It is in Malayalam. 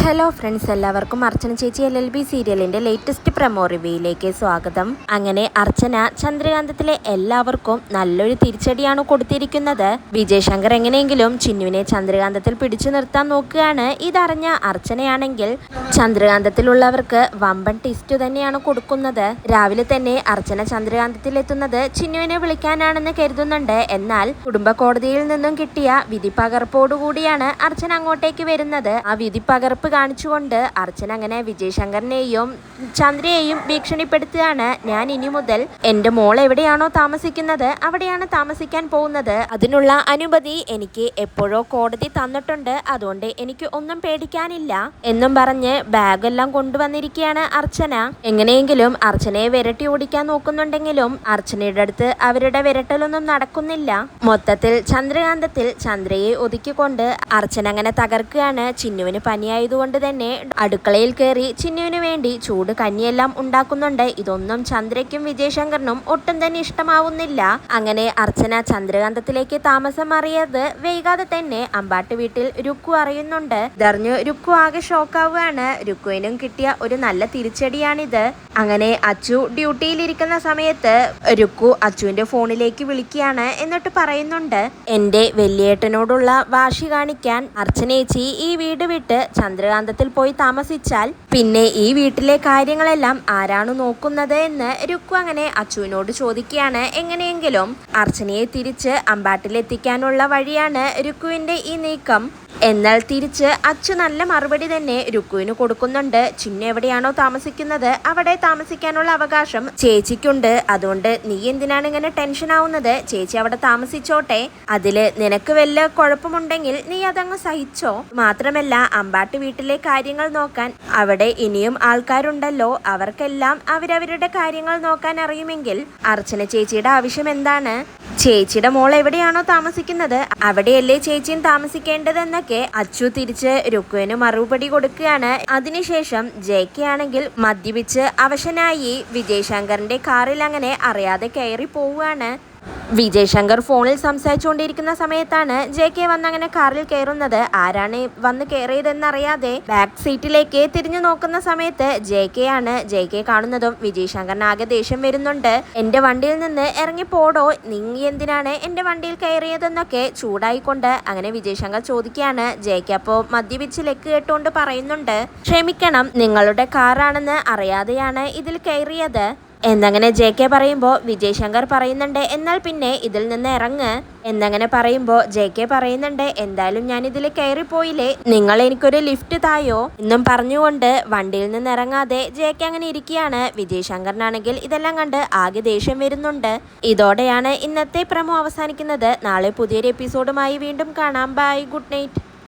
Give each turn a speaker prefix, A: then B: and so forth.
A: ഹലോ ഫ്രണ്ട്സ്, എല്ലാവർക്കും അർച്ചന ചേച്ചി LLB സീരിയലിന്റെ ലേറ്റസ്റ്റ് പ്രമോ റിവ്യൂയിലേക്ക് സ്വാഗതം. അങ്ങനെ അർച്ചന ചന്ദ്രകാന്തത്തിലെ എല്ലാവർക്കും നല്ലൊരു തിരിച്ചടിയാണ് കൊടുത്തിരിക്കുന്നത്. വിജയ് ശങ്കർ എങ്ങനെയെങ്കിലും ചിന്നുവിനെ ചന്ദ്രകാന്തത്തിൽ പിടിച്ചു നിർത്താൻ നോക്കുകയാണ്. ഇതറിഞ്ഞ അർച്ചനയാണെങ്കിൽ ചന്ദ്രകാന്തത്തിലുള്ളവർക്ക് വമ്പൻ ടിസ്റ്റ് തന്നെയാണ് കൊടുക്കുന്നത്. രാവിലെ തന്നെ അർച്ചന ചന്ദ്രകാന്തത്തിൽ എത്തുന്നത് ചിന്നുവിനെ വിളിക്കാനാണെന്ന് കരുതുന്നുണ്ട്. എന്നാൽ കുടുംബ കോടതിയിൽ നിന്നും കിട്ടിയ വിധിപ്പകർപ്പോടുകൂടിയാണ് അർച്ചന അങ്ങോട്ടേക്ക് വരുന്നത്. ആ വിധിപ്പകർപ്പ് കാണിച്ചുകൊണ്ട് അർച്ചന അങ്ങനെ വിജയ് ശങ്കറിനെയും ചന്ദ്രയെയും ഭീഷണിപ്പെടുത്തുകയാണ്. ഞാൻ ഇനി മുതൽ എന്റെ മോൾ എവിടെയാണോ താമസിക്കുന്നത് അവിടെയാണ് താമസിക്കാൻ പോകുന്നത്. അതിനുള്ള അനുമതി എനിക്ക് എപ്പോഴോ കോടതി തന്നിട്ടുണ്ട്. അതുകൊണ്ട് എനിക്ക് ഒന്നും പേടിക്കാനില്ല എന്നും പറഞ്ഞ് ബാഗെല്ലാം കൊണ്ടുവന്നിരിക്കുകയാണ് അർച്ചന. എങ്ങനെയെങ്കിലും അർച്ചനയെ വിരട്ടി ഓടിക്കാൻ നോക്കുന്നുണ്ടെങ്കിലും അർച്ചനയുടെ അടുത്ത് അവരുടെ വിരട്ടലൊന്നും നടക്കുന്നില്ല. മൊത്തത്തിൽ ചന്ദ്രകാന്തത്തിൽ ചന്ദ്രയെ ഒതുക്കിക്കൊണ്ട് അർച്ചന അങ്ങനെ തകർക്കുകയാണ്. ചിന്നുവിന് പനിയായതുകൊണ്ട് തന്നെ അടുക്കളയിൽ കയറി ചിന്നുവിന് വേണ്ടി ചൂട് കഞ്ഞിയെല്ലാം ഉണ്ടാക്കുന്നുണ്ട്. ഇതൊന്നും ചന്ദ്രയ്ക്കും വിജയ് ശങ്കറിനും ഒട്ടും തന്നെ ഇഷ്ടമാവുന്നില്ല. അങ്ങനെ അർച്ചന ചന്ദ്രകാന്തത്തിലേക്ക് താമസം മാറിയത് വൈകാതെ തന്നെ അമ്പാട്ട് വീട്ടിൽ രുക്കു അറിയുന്നുണ്ട്. ഇതറിഞ്ഞ് രുക്കു ആകെ ഷോക്കാവുകയാണ്. രുക്കുവിനും കിട്ടിയ ഒരു നല്ല തിരിച്ചടിയാണിത്. അങ്ങനെ അച്ചു ഡ്യൂട്ടിയിലിരിക്കുന്ന സമയത്ത് രുക്കു അച്ചുവിന്റെ ഫോണിലേക്ക് വിളിക്കുകയാണ്. എന്നിട്ട് പറയുന്നുണ്ട്, എന്റെ വലിയേട്ടനോടുള്ള വാശി കാണിക്കാൻ അർച്ചനേച്ചി ഈ വീട് വിട്ട് ചന്ദ്രകാന്തത്തിൽ പോയി താമസിച്ചാൽ പിന്നെ ഈ വീട്ടിലെ കാര്യങ്ങളെല്ലാം ആരാണ് നോക്കുന്നത് എന്ന് രുക്കു അങ്ങനെ അച്ചുവിനോട് ചോദിക്കുകയാണ്. എങ്ങനെയെങ്കിലും അർച്ചനയെ തിരിച്ച് അമ്പാട്ടിലെത്തിക്കാനുള്ള വഴിയാണ് രുക്കുവിന്റെ ഈ നീക്കം. എന്നാൽ തിരിച്ച് അച്ചു നല്ല മറുപടി തന്നെ രുക്കുവിന് കൊടുക്കുന്നുണ്ട്. ചിന്നു എവിടെയാണോ താമസിക്കുന്നത് അവിടെ താമസിക്കാനുള്ള അവകാശം ചേച്ചിക്കുണ്ട്. അതുകൊണ്ട് നീ എന്തിനാണ് ഇങ്ങനെ ടെൻഷൻ ആവുന്നത്? ചേച്ചി അവിടെ താമസിച്ചോട്ടെ. അതില് നിനക്ക് വല്ല കുഴപ്പമുണ്ടെങ്കിൽ നീ അതങ്ങ് സഹിച്ചോ. മാത്രമല്ല അമ്പാട്ട് വീട്ടിലെ കാര്യങ്ങൾ നോക്കാൻ അവിടെ ഇനിയും ആൾക്കാരുണ്ടല്ലോ. അവർക്കെല്ലാം അവരവരുടെ കാര്യങ്ങൾ നോക്കാൻ അറിയുമെങ്കിൽ അർച്ചന ചേച്ചിയുടെ ആവശ്യം എന്താണ്? ചേച്ചിയുടെ മോൾ എവിടെയാണോ താമസിക്കുന്നത് അവിടെയല്ലേ ചേച്ചിയും താമസിക്കേണ്ടതെന്നൊക്കെ അച്ചു തിരിച്ച് രുക്കുവിന് മറുപടി കൊടുക്കുകയാണ്. അതിനുശേഷം JK ആണെങ്കിൽ മദ്യപിച്ച് അവശനായി വിജയ് ശങ്കറിന്റെ കാറിൽ അങ്ങനെ അറിയാതെ കയറി പോവുകയാണ്. വിജയ് ശങ്കർ ഫോണിൽ സംസാരിച്ചുകൊണ്ടിരിക്കുന്ന സമയത്താണ് JK വന്ന് അങ്ങനെ കാറിൽ കയറുന്നത്. ആരാണ് വന്ന് കയറിയതെന്നറിയാതെ ബാക്ക് സീറ്റിലേക്ക് തിരിഞ്ഞു നോക്കുന്ന സമയത്ത് JK ആണ്. JK കാണുന്നതും വിജയ് ശങ്കറിന് ആകെ ദേഷ്യം വരുന്നുണ്ട്. എന്റെ വണ്ടിയിൽ നിന്ന് ഇറങ്ങി പോടോ, നീ എന്തിനാണ് എന്റെ വണ്ടിയിൽ കയറിയതെന്നൊക്കെ ചൂടായിക്കൊണ്ട് അങ്ങനെ വിജയ് ശങ്കർ ചോദിക്കുകയാണ്. JK അപ്പോൾ മദ്യപിച്ച് ലെക്ക് കേട്ടുകൊണ്ട് പറയുന്നുണ്ട്, ക്ഷമിക്കണം, നിങ്ങളുടെ കാറാണെന്ന് അറിയാതെയാണ് ഇതിൽ കയറിയത് എന്നങ്ങനെ JK പറയുമ്പോൾ വിജയ് ശങ്കർ പറയുന്നുണ്ട്, എന്നാൽ പിന്നെ ഇതിൽ നിന്ന് ഇറങ്ങ് എന്നങ്ങനെ പറയുമ്പോൾ JK പറയുന്നുണ്ട്, എന്തായാലും ഞാൻ ഇതിൽ കയറിപ്പോയില്ലേ, നിങ്ങൾ എനിക്കൊരു ലിഫ്റ്റ് തായോ എന്നും പറഞ്ഞുകൊണ്ട് വണ്ടിയിൽ നിന്ന് ഇറങ്ങാതെ JK അങ്ങനെ ഇരിക്കുകയാണ്. വിജയ് ശങ്കറിനാണെങ്കിൽ ഇതെല്ലാം കണ്ട് ആകെ ദേഷ്യം വരുന്നുണ്ട്. ഇതോടെയാണ് ഇന്നത്തെ പ്രമോ അവസാനിക്കുന്നത്. നാളെ പുതിയൊരു എപ്പിസോഡുമായി വീണ്ടും കാണാം. Bye, good night.